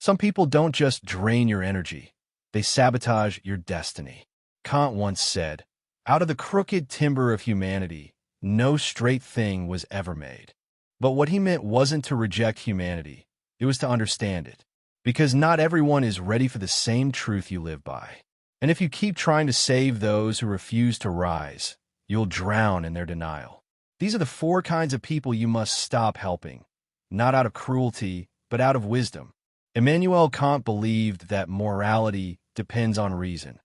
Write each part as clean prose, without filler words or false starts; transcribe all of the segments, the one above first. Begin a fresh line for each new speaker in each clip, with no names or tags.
Some people don't just drain your energy, they sabotage your destiny. Kant once said, "Out of the crooked timber of humanity, no straight thing was ever made." But what he meant wasn't to reject humanity, it was to understand it. Because not everyone is ready for the same truth you live by. And if you keep trying to save those who refuse to rise, you'll drown in their denial. These are the 4 kinds of people you must stop helping, not out of cruelty, but out of wisdom. Immanuel Kant believed that morality depends on reason,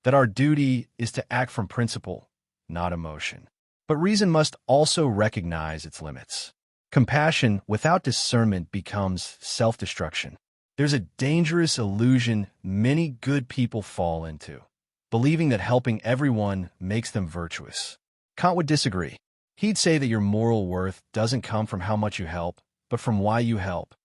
that our duty is to act from principle, not emotion. But reason must also recognize its limits. Compassion without discernment becomes self-destruction. There's a dangerous illusion many good people fall into, believing that helping everyone makes them virtuous. Kant would disagree. He'd say that your moral worth doesn't come from how much you help, but from why you help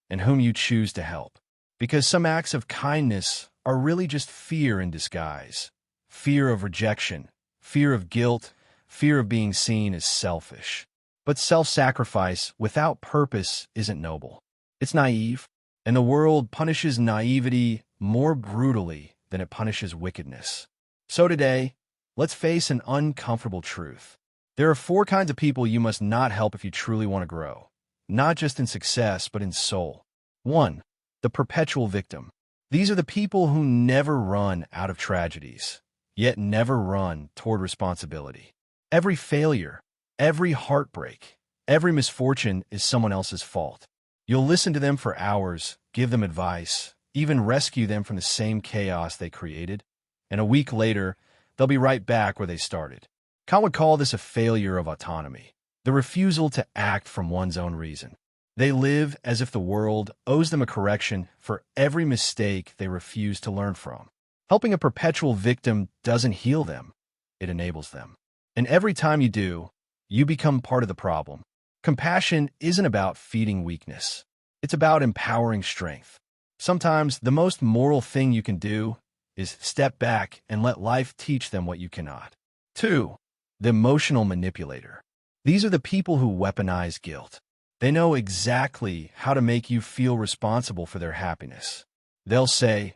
and whom you choose to help. Because some acts of kindness are really just fear in disguise. Fear of rejection, fear of guilt, fear of being seen as selfish. But self-sacrifice without purpose isn't noble. It's naive, and the world punishes naivety more brutally than it punishes wickedness. So today, let's face an uncomfortable truth. There are 4 kinds of people you must not help if you truly want to grow, not just in success, but in soul. 1. The perpetual victim. These are the people who never run out of tragedies, yet never run toward responsibility. Every failure, every heartbreak, every misfortune is someone else's fault. You'll listen to them for hours, give them advice, even rescue them from the same chaos they created, and a week later, they'll be right back where they started. Kant would call this a failure of autonomy, the refusal to act from one's own reason. They live as if the world owes them a correction for every mistake they refuse to learn from. Helping a perpetual victim doesn't heal them, it enables them. And every time you do, you become part of the problem. Compassion isn't about feeding weakness. It's about empowering strength. Sometimes the most moral thing you can do is step back and let life teach them what you cannot. 2. The emotional manipulator. These are the people who weaponize guilt. They know exactly how to make you feel responsible for their happiness. They'll say,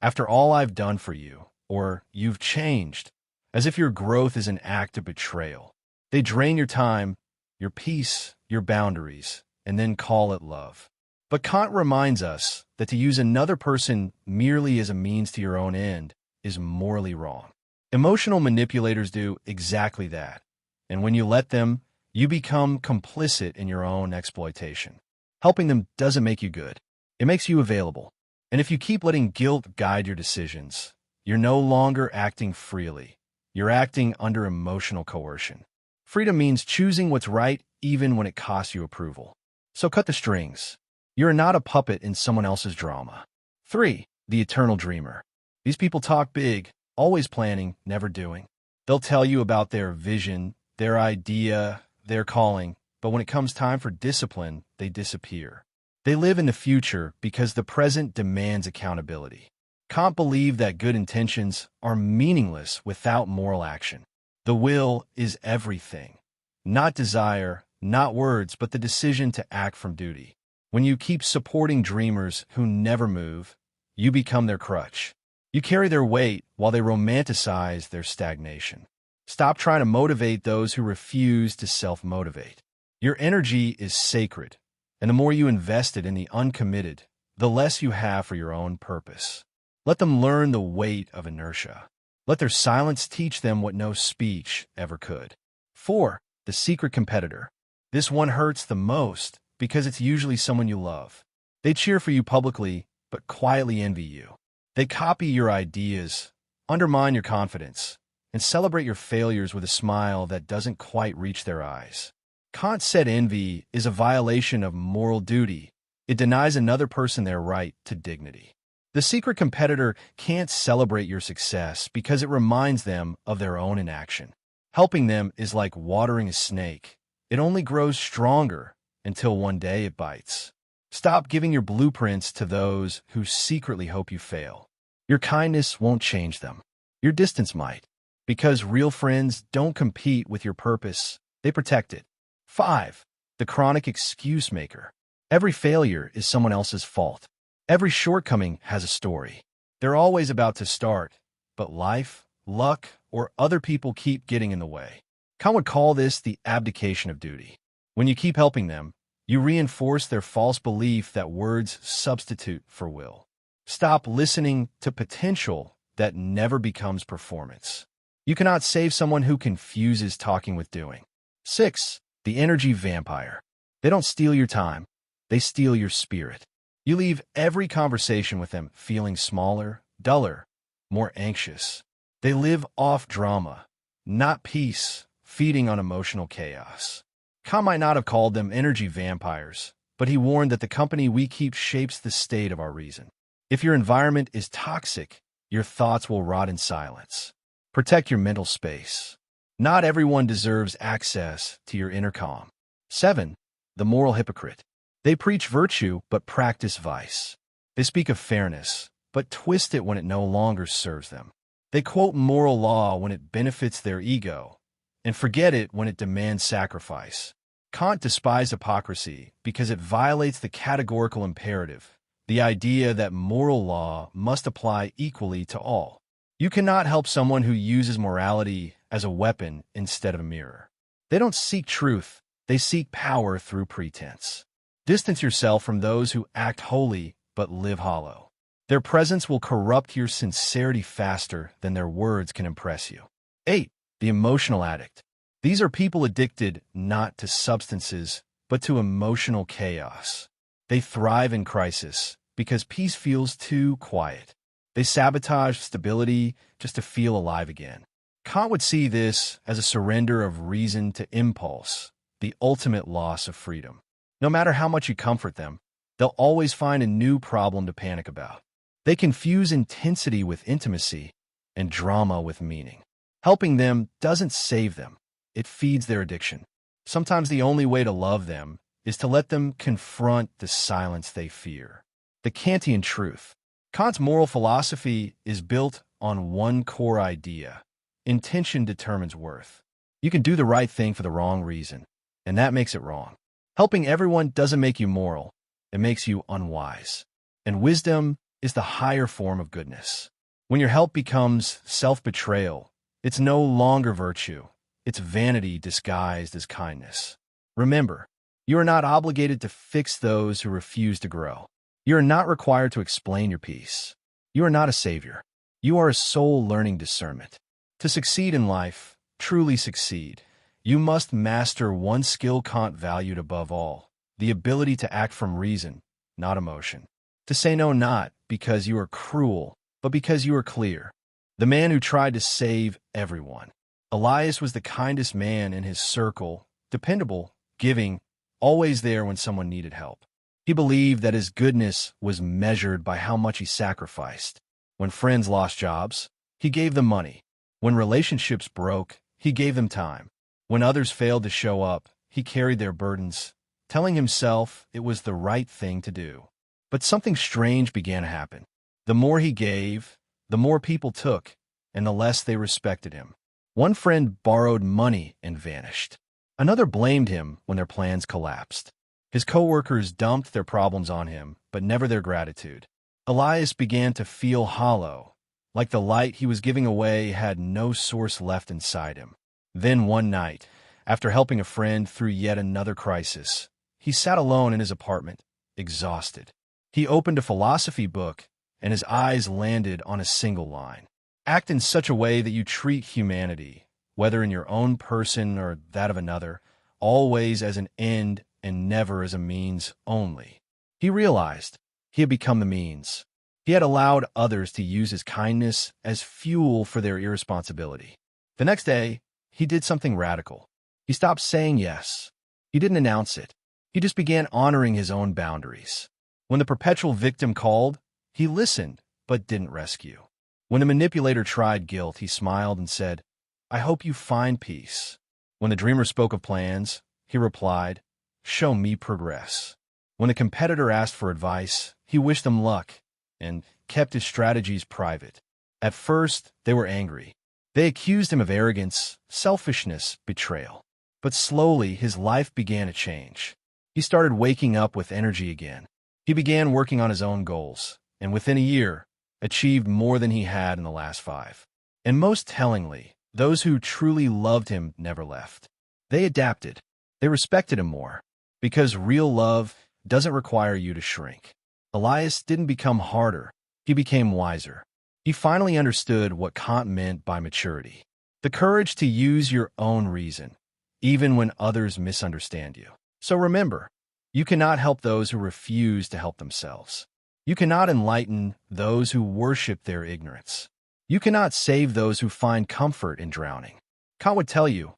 "After all I've done for you," or "You've changed," as if your growth is an act of betrayal. They drain your time, your peace, your boundaries, and then call it love. But Kant reminds us that to use another person merely as a means to your own end is morally wrong. Emotional manipulators do exactly that, and when you let them, you become complicit in your own exploitation. Helping them doesn't make you good. It makes you available. And if you keep letting guilt guide your decisions, you're no longer acting freely. You're acting under emotional coercion. Freedom means choosing what's right even when it costs you approval. So cut the strings. You're not a puppet in someone else's drama. 3. The eternal dreamer. These people talk big, always planning, never doing. They'll tell you about their vision, their idea, their calling, but when it comes time for discipline, they disappear. They live in the future because the present demands accountability. Kant believed that good intentions are meaningless without moral action. The will is everything. Not desire, not words, but the decision to act from duty. When you keep supporting dreamers who never move, you become their crutch. You carry their weight while they romanticize their stagnation. Stop trying to motivate those who refuse to self-motivate. Your energy is sacred, and the more you invest it in the uncommitted, the less you have for your own purpose. Let them learn the weight of inertia. Let their silence teach them what no speech ever could. 4. The secret competitor. This one hurts the most because it's usually someone you love. They cheer for you publicly, but quietly envy you. They copy your ideas, undermine your confidence, and celebrate your failures with a smile that doesn't quite reach their eyes. Kant said envy is a violation of moral duty. It denies another person their right to dignity. The secret competitor can't celebrate your success because it reminds them of their own inaction. Helping them is like watering a snake. It only grows stronger until one day it bites. Stop giving your blueprints to those who secretly hope you fail. Your kindness won't change them. Your distance might. Because real friends don't compete with your purpose, they protect it. 5. The chronic excuse maker. Every failure is someone else's fault. Every shortcoming has a story. They're always about to start, but life, luck, or other people keep getting in the way. Kant would call this the abdication of duty. When you keep helping them, you reinforce their false belief that words substitute for will. Stop listening to potential that never becomes performance. You cannot save someone who confuses talking with doing. 6. The energy vampire. They don't steal your time. They steal your spirit. You leave every conversation with them feeling smaller, duller, more anxious. They live off drama, not peace, feeding on emotional chaos. Kant might not have called them energy vampires, but he warned that the company we keep shapes the state of our reason. If your environment is toxic, your thoughts will rot in silence. Protect your mental space. Not everyone deserves access to your inner calm. 7. The moral hypocrite. They preach virtue but practice vice. They speak of fairness, but twist it when it no longer serves them. They quote moral law when it benefits their ego, and forget it when it demands sacrifice. Kant despised hypocrisy because it violates the categorical imperative, the idea that moral law must apply equally to all. You cannot help someone who uses morality as a weapon instead of a mirror. They don't seek truth, they seek power through pretense. Distance yourself from those who act holy but live hollow. Their presence will corrupt your sincerity faster than their words can impress you. 8. The emotional addict. These are people addicted not to substances, but to emotional chaos. They thrive in crisis because peace feels too quiet. They sabotage stability just to feel alive again. Kant would see this as a surrender of reason to impulse, the ultimate loss of freedom. No matter how much you comfort them, they'll always find a new problem to panic about. They confuse intensity with intimacy and drama with meaning. Helping them doesn't save them. It feeds their addiction. Sometimes the only way to love them is to let them confront the silence they fear. The Kantian truth. Kant's moral philosophy is built on one core idea. Intention determines worth. You can do the right thing for the wrong reason, and that makes it wrong. Helping everyone doesn't make you moral. It makes you unwise. And wisdom is the higher form of goodness. When your help becomes self-betrayal, it's no longer virtue. It's vanity disguised as kindness. Remember, you are not obligated to fix those who refuse to grow. You are not required to explain your peace. You are not a savior. You are a soul learning discernment. To succeed in life, truly succeed, you must master one skill Kant valued above all, the ability to act from reason, not emotion. To say no not because you are cruel, but because you are clear. The man who tried to save everyone. Elias was the kindest man in his circle, dependable, giving, always there when someone needed help. He believed that his goodness was measured by how much he sacrificed. When friends lost jobs, he gave them money. When relationships broke, he gave them time. When others failed to show up, he carried their burdens, telling himself it was the right thing to do. But something strange began to happen. The more he gave, the more people took, and the less they respected him. One friend borrowed money and vanished. Another blamed him when their plans collapsed. His coworkers dumped their problems on him, but never their gratitude. Elias began to feel hollow, like the light he was giving away had no source left inside him. Then one night, after helping a friend through yet another crisis, he sat alone in his apartment, exhausted. He opened a philosophy book, and his eyes landed on a single line. Act in such a way that you treat humanity, whether in your own person or that of another, always as an end and never as a means only. He realized he had become the means. He had allowed others to use his kindness as fuel for their irresponsibility. The next day, he did something radical. He stopped saying yes. He didn't announce it. He just began honoring his own boundaries. When the perpetual victim called, he listened, but didn't rescue. When the manipulator tried guilt, he smiled and said, "I hope you find peace." When the dreamer spoke of plans, he replied, "Show me progress." When the competitor asked for advice, he wished them luck and kept his strategies private. At first, they were angry. They accused him of arrogance, selfishness, betrayal. But slowly, his life began to change. He started waking up with energy again. He began working on his own goals, and within a year, achieved more than he had in the last 5. And most tellingly, those who truly loved him never left. They adapted. They respected him more, because real love doesn't require you to shrink. Elias didn't become harder. He became wiser. He finally understood what Kant meant by maturity. The courage to use your own reason, even when others misunderstand you. So remember, you cannot help those who refuse to help themselves. You cannot enlighten those who worship their ignorance. You cannot save those who find comfort in drowning. Kant would tell you,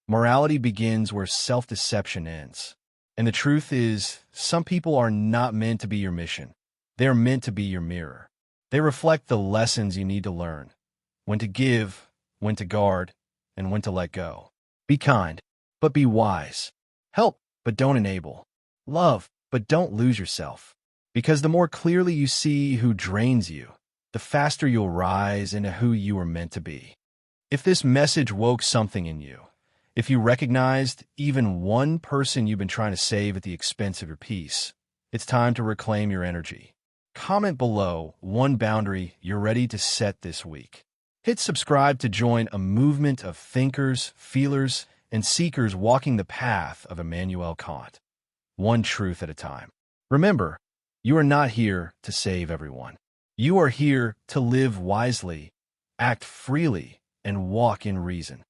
morality begins where self-deception ends. And the truth is, some people are not meant to be your mission. They are meant to be your mirror. They reflect the lessons you need to learn, when to give, when to guard, and when to let go. Be kind, but be wise. Help, but don't enable. Love, but don't lose yourself. Because the more clearly you see who drains you, the faster you'll rise into who you were meant to be. If this message woke something in you, if you recognized even one person you've been trying to save at the expense of your peace, it's time to reclaim your energy. Comment below one boundary you're ready to set this week. Hit subscribe to join a movement of thinkers, feelers, and seekers walking the path of Immanuel Kant, one truth at a time. Remember, you are not here to save everyone. You are here to live wisely, act freely, and walk in reason.